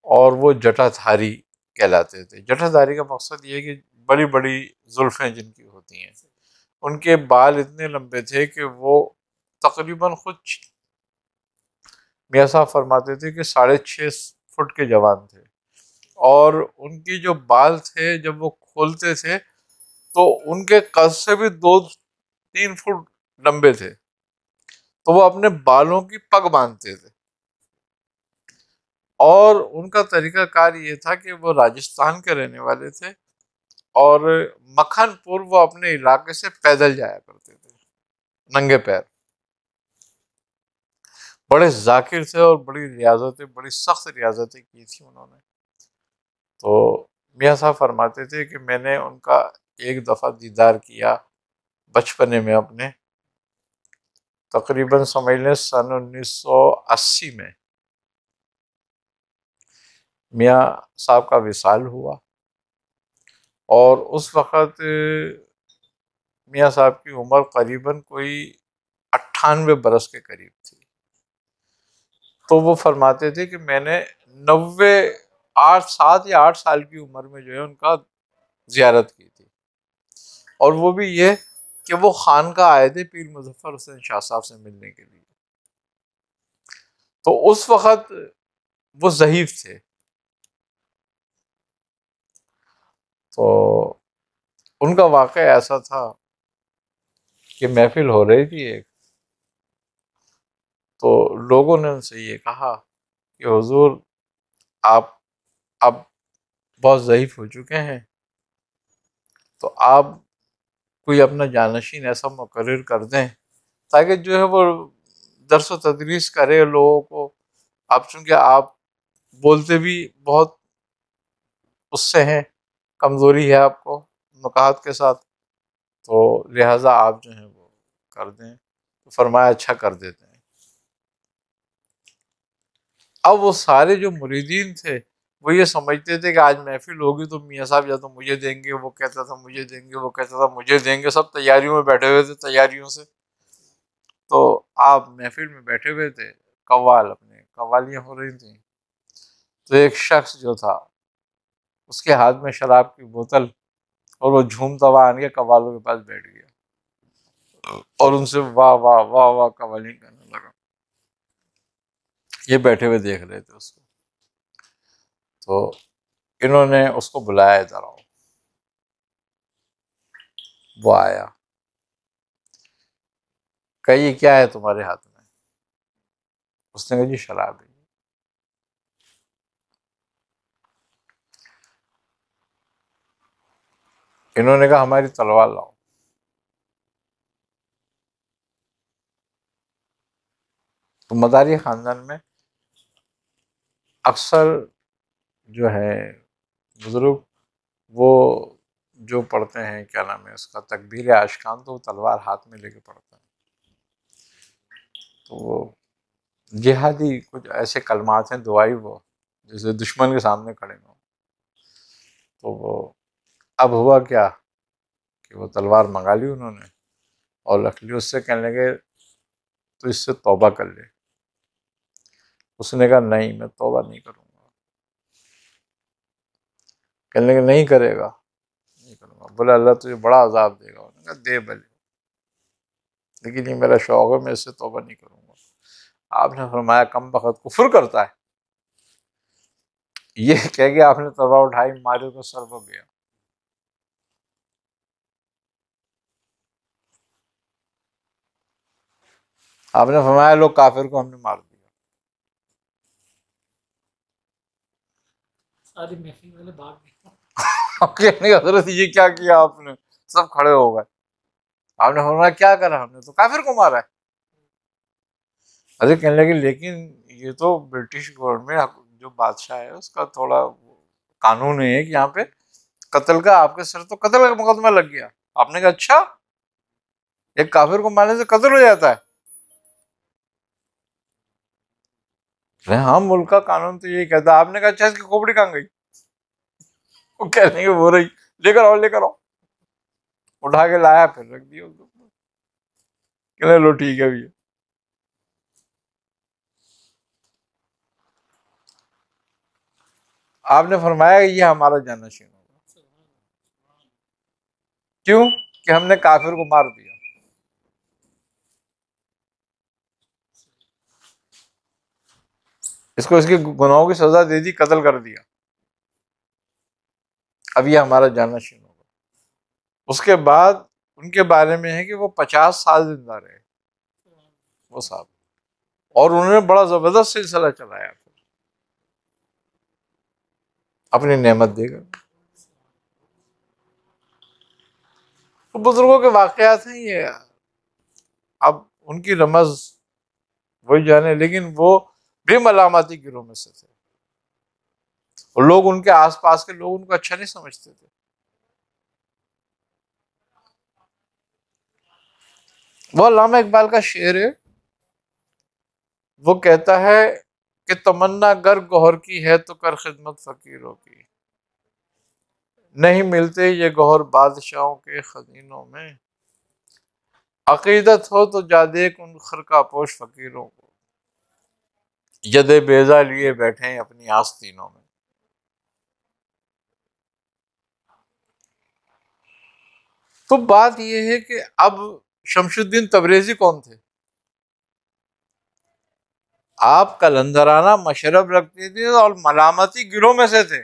اور وہ جٹا دھاری کہلاتے تھے. جٹا دھاری کا مقصد یہ ہے کہ بڑی بڑی زلفیں جن کی ہوتی ہیں، ان کے بال اتنے لمبے تھے کہ وہ تقریباً خود میاں صاحب فرماتے تھے کہ 6.5 فٹ کے جوان تھے. اور ان کی جو بال تھے جب وہ کھولتے تھے تو ان کے قد سے بھی 2-3 فٹ لمبے تھے. تو وہ اپنے بالوں کی پگ باندھتے تھے، اور ان کا طریقہ کار یہ تھا کہ وہ راجستھان کے رہنے والے تھے اور مکھن پور وہ اپنے علاقے سے پیدل جایا کرتے تھے ننگے پیر. بڑے ذاکر تھے اور بڑی ریاضتیں، بڑی سخت ریاضتیں کی تھی انہوں نے. تو میاں صاحب فرماتے تھے کہ میں نے ان کا ایک دفعہ دیدار کیا بچپنے میں اپنے، تقریباً سمجھ لیں سن 1980 میں میاں صاحب کا وصال ہوا. اور اس وقت میاں صاحب کی عمر قریباً کوئی 98 برس کے قریب تھی، تو وہ فرماتے تھے کہ میں نے 7 یا 8 سال کی عمر میں جو ہے ان کا زیارت کی تھی، اور وہ بھی یہ کہ وہ خانقاہ آئے تھے پیر مظفر حسین شاہ صاحب سے ملنے کے لیے، تو اس وقت وہ ضعیف تھے، تو ان کا واقعہ ایسا تھا کہ محفل ہو رہی تھی ایک، تو لوگوں نے ان سے یہ کہا کہ حضور آپ اب بہت ضعیف ہو چکے ہیں، تو آپ کوئی اپنا جانشین ایسا مقرر کر دیں تاکہ جو ہے وہ درس و تدریس کرے لوگوں کو، اب چونکہ آپ بولتے بھی بہت اس سے ہیں، کمزوری ہے آپ کو نکات کے ساتھ، تو لہٰذا آپ جو ہیں وہ کر دیں، تو فرمایا اچھا کر دیتے ہیں۔ اب وہ سارے جو مریدین تھے وہ یہ سمجھتے تھے کہ آج محفل ہوگی تو میاں صاحب یا تو مجھے دیں گے، وہ کہتا تھا مجھے دیں گے، وہ کہتا تھا مجھے دیں گے، سب تیاریوں میں بیٹھے ہوئے تھے تیاریوں سے، تو آپ محفل میں بیٹھے ہوئے تھے، قوال اپنے قوالیاں ہو رہی تھیں، تو ایک شخص جو تھا اس کے ہاتھ میں شراب کی بوتل، اور وہ جھومتا ہوا آن کے قوالوں کے پاس بیٹھ گیا اور ان سے واہ واہ واہ واہ قوالی کرنے لگا، یہ بیٹھے ہوئے دیکھ رہے تھے اس کو، تو انہوں نے اس کو بلایا ادھر آؤ، وہ آیا، کہ یہ کیا ہے تمہارے ہاتھ میں؟ اس نے کہا جی شراب ہے۔ انہوں نے کہا ہماری تلوار لاؤ۔ تو مداری خاندان میں اکثر جو ہے بزرگ وہ جو پڑھتے ہیں کیا نام ہے اس کا تکبیر اشکان، تو وہ تلوار ہاتھ میں لے کے پڑھتے ہیں، تو وہ جہادی کچھ ایسے کلمات ہیں دعائی، وہ جیسے دشمن کے سامنے کھڑے ہوں، تو وہ اب ہوا کیا کہ وہ تلوار منگا لی انہوں نے اور رکھ لی، اس سے کہنے لگے تو اس سے توبہ کر لے، اس نے کہا نہیں میں توبہ نہیں کروں گا، کہنے لگے نہیں کرے گا، نہیں کروں گا، بولے اللہ تجھے بڑا عذاب دے گا، انہوں نے کہا دے بھلے، لیکن یہ میرا شوق ہے، میں اس سے توبہ نہیں کروں گا۔ آپ نے فرمایا کم بخت کفر کرتا ہے، یہ کہہ کے آپ نے توبہ اٹھائی، مارے تو سر ہو گیا۔ آپ نے فرمایا لوگ کافر کو ہم نے مار دیا، ساری محفل والے بھاگ گئے۔ کہنے حضرت یہ کیا کیا آپ نے؟ سب کھڑے ہو گئے۔ آپ نے فرمایا کیا کرا ہم نے؟ تو کافر کو مارا ہے۔ ارے کہنے لگے لیکن یہ تو برٹش گورنمنٹ جو بادشاہ ہے اس کا تھوڑا قانون ہے کہ یہاں پہ قتل کا، آپ کے سر تو قتل کا مقدمہ لگ گیا۔ آپ نے کہا اچھا ایک کافر کو مارنے سے قتل ہو جاتا ہے؟ ہاں ملک کا قانون تو یہی کہتا ہے۔ آپ نے کہا اچھا اس کی کھوپڑی کہاں گئی؟ وہ کہنے کے وہ رہی، لے کر آؤ لے کر آؤ، اٹھا کے لایا پھر رکھ دیا اس کو، کہنے لو ٹھیک ہے بھیا۔ آپ نے فرمایا یہ ہمارا جانشین ہوگا، کیوں کہ ہم نے کافر کو مار دیا۔ اس کو اس کے گناہوں کی سزا دے دی، قتل کر دیا، اب یہ ہمارا جانشین ہوگا۔ اس کے بعد ان کے بارے میں ہے کہ وہ 50 سال زندہ رہے وہ صاحب، اور انہوں نے بڑا زبردست سلسلہ چلایا اپنی نعمت دے کر۔ تو بزرگوں کے واقعات ہیں یہ، اب ان کی رمز وہی جانے، لیکن وہ بھی ملامتی گروہ میں سے تھے، اور لوگ ان کے آس پاس کے لوگ ان کو اچھا نہیں سمجھتے تھے۔ وہ علامہ اقبال کا شعر ہے، وہ کہتا ہے کہ تمنا گر گوہر کی ہے تو کر خدمت فقیروں کی، نہیں ملتے یہ گوہر بادشاہوں کے خزینوں میں، عقیدت ہو تو جا دیکھ ان خرقہ پوش فقیروں کو، ید بیضا لیے بیٹھے ہیں اپنی آستینوں میں۔ تو بات یہ ہے کہ اب شمس الدین تبریزی کون تھے؟ آپ قلندرانہ مشرب رکھتے تھے اور ملامتی گروہ میں سے تھے۔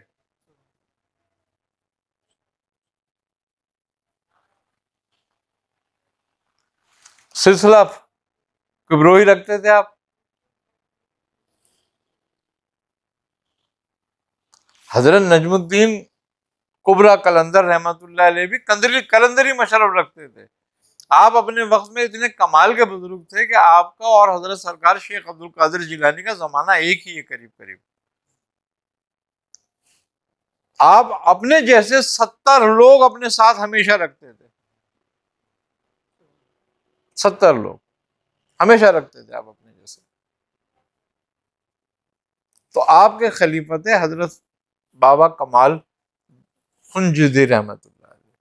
سلسلہ کبروہی رکھتے تھے آپ۔ حضرت نجم الدین کبرا قلندر رحمۃ اللہ علیہ بھی قلندری مشرب رکھتے تھے۔ آپ اپنے وقت میں اتنے کمال کے بزرگ تھے کہ آپ کا اور حضرت سرکار شیخ عبد القادر جیلانی کا زمانہ ایک ہی ہے قریب قریب۔ آپ اپنے جیسے 70 لوگ اپنے ساتھ ہمیشہ رکھتے تھے، 70 لوگ ہمیشہ رکھتے تھے آپ اپنے جیسے۔ تو آپ کے خلیفت حضرت بابا کمال خنجدی رحمۃ اللہ علیہ،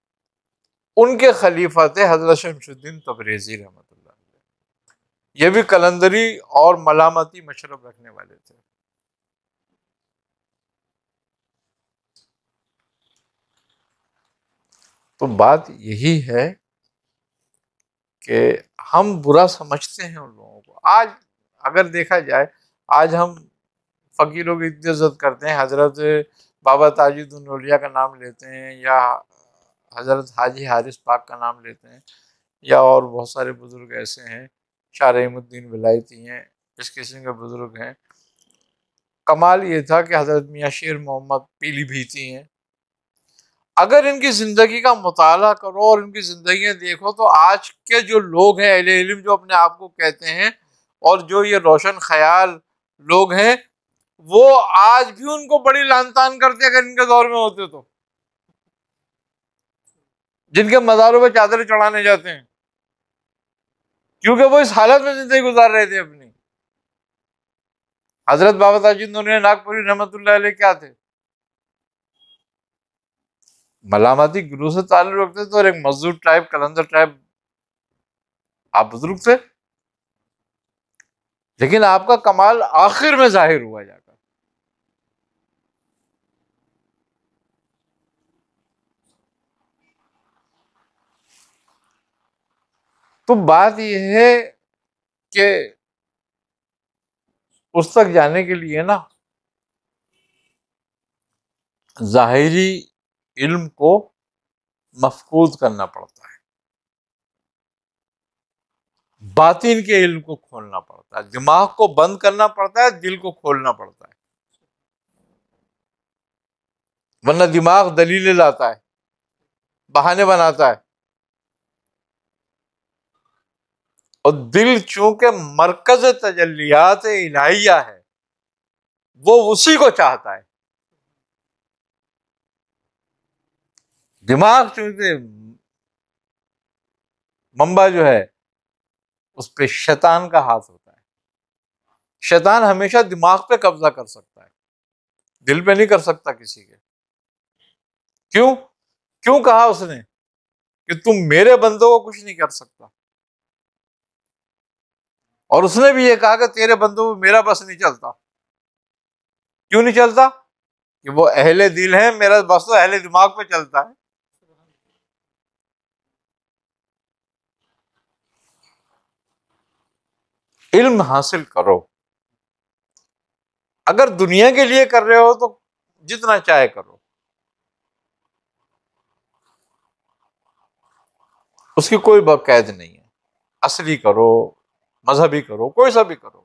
ان کے خلیفت حضرت شمس الدین تبریزی رحمۃ اللہ علیہ، یہ بھی قلندری اور ملامتی مشرب رکھنے والے تھے۔ تو بات یہی ہے کہ ہم برا سمجھتے ہیں ان لوگوں کو۔ آج اگر دیکھا جائے، آج ہم فقیروں کی اتنی عزت کرتے ہیں، حضرت بابا تاج الدین الاولیاء کا نام لیتے ہیں، یا حضرت حاجی حارث پاک کا نام لیتے ہیں، یا اور بہت سارے بزرگ ایسے ہیں، شاہ رحیم الدین ولایتی ہیں، اس قسم کے بزرگ ہیں۔ کمال یہ تھا کہ حضرت میاں شیر محمد پیلی بھیتی ہیں، اگر ان کی زندگی کا مطالعہ کرو اور ان کی زندگیاں دیکھو تو آج کے جو لوگ ہیں اہل علم جو اپنے آپ کو کہتے ہیں، اور جو یہ روشن خیال لوگ ہیں، وہ آج بھی ان کو بڑی لعن طعن کرتے اگر ان کے دور میں ہوتے تو، جن کے مزاروں پہ چادریں چڑھانے جاتے ہیں، کیونکہ وہ اس حالت میں زندگی گزار رہے تھے اپنی۔ حضرت بابا تاج الدین ناگپوری رحمۃ اللہ علیہ کیا تھے؟ ملامتی گروہ سے تعلق رکھتے تھے، اور ایک مزدور ٹرائب، قلندر ٹرائب آپ بزرگ تھے، لیکن آپ کا کمال آخر میں ظاہر ہوا جا کر۔ تو بات یہ ہے کہ اس تک جانے کے لیے نا ظاہری علم کو مفقود کرنا پڑتا ہے، باطن کے علم کو کھولنا پڑتا ہے، دماغ کو بند کرنا پڑتا ہے، دل کو کھولنا پڑتا ہے، ورنہ دماغ دلیلیں لاتا ہے، بہانے بناتا ہے، اور دل چونکہ مرکز تجلیات الہیہ ہے، وہ اسی کو چاہتا ہے۔ دماغ چونکہ منبع جو ہے اس پہ شیطان کا ہاتھ ہوتا ہے، شیطان ہمیشہ دماغ پہ قبضہ کر سکتا ہے، دل پہ نہیں کر سکتا کسی کے۔ کیوں کہا اس نے کہ تم میرے بندوں کو کچھ نہیں کر سکتا، اور اس نے بھی یہ کہا کہ تیرے بندوں میں میرا بس نہیں چلتا۔ کیوں نہیں چلتا؟ کہ وہ اہل دل ہیں، میرا بس تو اہل دماغ پہ چلتا ہے۔ علم حاصل کرو، اگر دنیا کے لیے کر رہے ہو تو جتنا چاہے کرو، اس کی کوئی قید نہیں ہے، اصلی کرو، مذہبی کرو، کوئی سا بھی کرو۔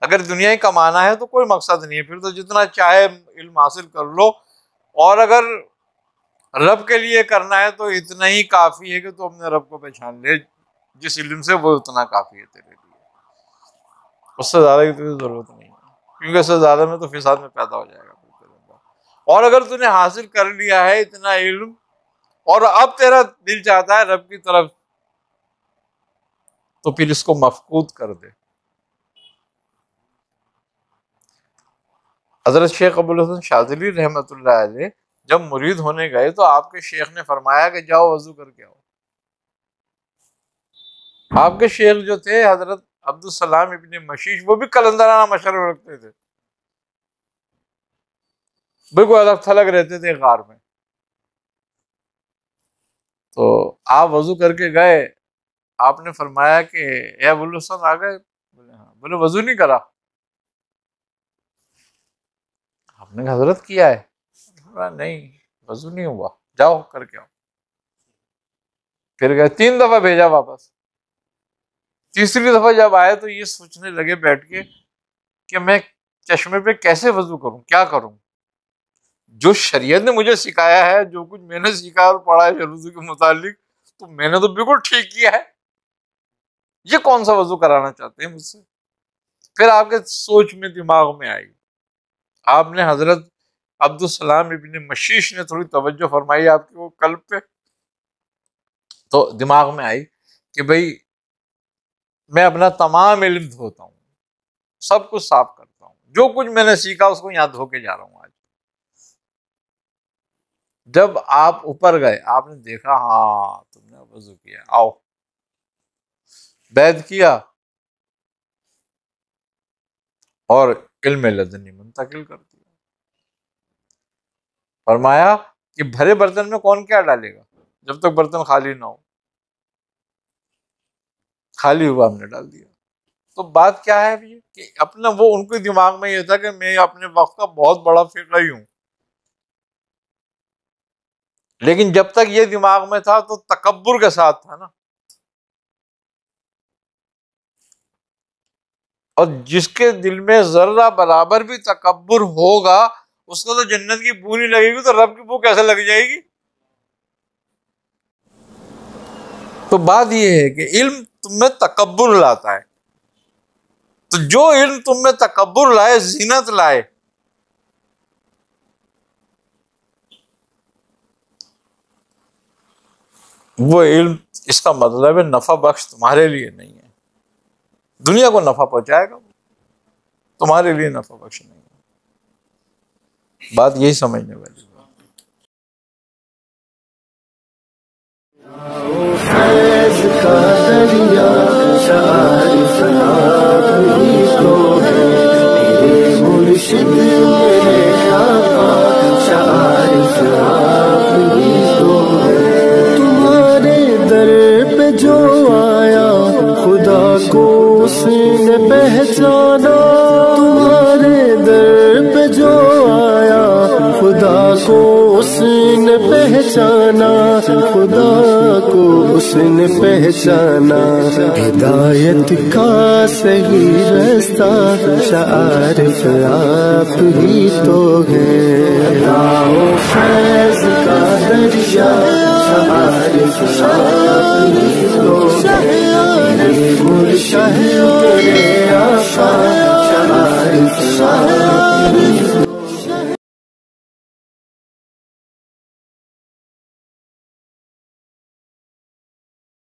اگر دنیا ہی کمانا ہے تو کوئی مقصد نہیں ہے، پھر تو جتنا چاہے علم حاصل کر لو، اور اگر رب کے لیے کرنا ہے تو اتنا ہی کافی ہے کہ تو اپنے رب کو پہچان لے، جس علم سے وہ اتنا کافی ہے تیرے لیے، اس سے زیادہ کی تجھے ضرورت نہیں ہے، کیونکہ اس سے زیادہ میں تو فساد میں پیدا ہو جائے گا۔ اور اگر تو نے حاصل کر لیا ہے اتنا علم، اور اب تیرا دل چاہتا ہے رب کی طرف، تو پھر اس کو مفقود کر دے۔ حضرت شیخ ابوالحسن شاذلی رحمۃ اللہ علیہ جب مرید ہونے گئے تو آپ کے شیخ نے فرمایا کہ جاؤ وضو کر کے آؤ۔ آپ کے شیخ جو تھے حضرت عبدالسلام ابن مشیش، وہ بھی قلندرانہ مشورے رکھتے تھے، بالکل الگ تھلگ رہتے تھے غار میں. تو آپ وضو کر کے گئے، آپ نے فرمایا کہ اے ابوالحسن آ گئے؟ بولے ہاں. بولے وضو نہیں کرا؟ آپ نے کہا حضرت کیا ہے؟ نہیں وضو نہیں ہوا، جاؤ کر کے آؤ. پھر گئے، 3 دفعہ بھیجا واپس. تیسری دفعہ جب آئے تو یہ سوچنے لگے بیٹھ کے کہ میں چشمے پہ کیسے وضو کروں، کیا کروں. جو شریعت نے مجھے سکھایا ہے، جو کچھ میں نے سیکھا اور پڑھا ہے وضو کے متعلق، تو میں نے تو بالکل ٹھیک کیا ہے، یہ کون سا وضو کرانا چاہتے ہیں مجھ سے. پھر آپ کے سوچ میں دماغ میں آئی، آپ نے حضرت عبدالسلام ابن مشیش نے تھوڑی توجہ فرمائی آپ کے وہ قلب پہ، تو دماغ میں آئی کہ بھئی میں اپنا تمام علم دھوتا ہوں، سب کچھ صاف کرتا ہوں، جو کچھ میں نے سیکھا اس کو یہاں دھو کے جا رہا ہوں آج. جب آپ اوپر گئے، آپ نے دیکھا ہاں تم نے وضو کیا، آؤ. بیعت کیا اور علم لدنی منتقل کر دیا. فرمایا کہ بھرے برتن میں کون کیا ڈالے گا جب تک برتن خالی نہ ہو. خالی ہوا، ہم نے ڈال دیا. تو بات کیا ہے یہ کہ اپنا وہ ان کے دماغ میں یہ تھا کہ میں اپنے وقت کا بہت بڑا فقیہ ہوں، لیکن جب تک یہ دماغ میں تھا تو تکبر کے ساتھ تھا نا. اور جس کے دل میں ذرہ برابر بھی تکبر ہوگا اس کو تو جنت کی بو نہیں لگے گی، تو رب کی بو کیسے لگ جائے گی. تو بات یہ ہے کہ علم تم میں تکبر لاتا ہے. تو جو علم تم میں تکبر لائے، زینت لائے، وہ علم اس کا مطلب ہے نفع بخش تمہارے لیے نہیں ہے. دنیا کو نفع پہنچائے گا، تمہارے لیے نفع بخش نہیں ہے. بات یہی سمجھنے والی بات. فیض کا دریا شاعر آپ تو ہے، میرے مرشد میرے آقا شاعر آپ تو ہے. تمہارے در پہ جو آیا خدا کو اس نے پہچانا، تمہارے در پہ جو آیا خدا کو اس نے پہچانا، خدا کو اس نے پہچانا. ہدایت کا صحیح رستہ شعارف آپ ہی تو ہے. فیض کا دریا شعارف آپ ہی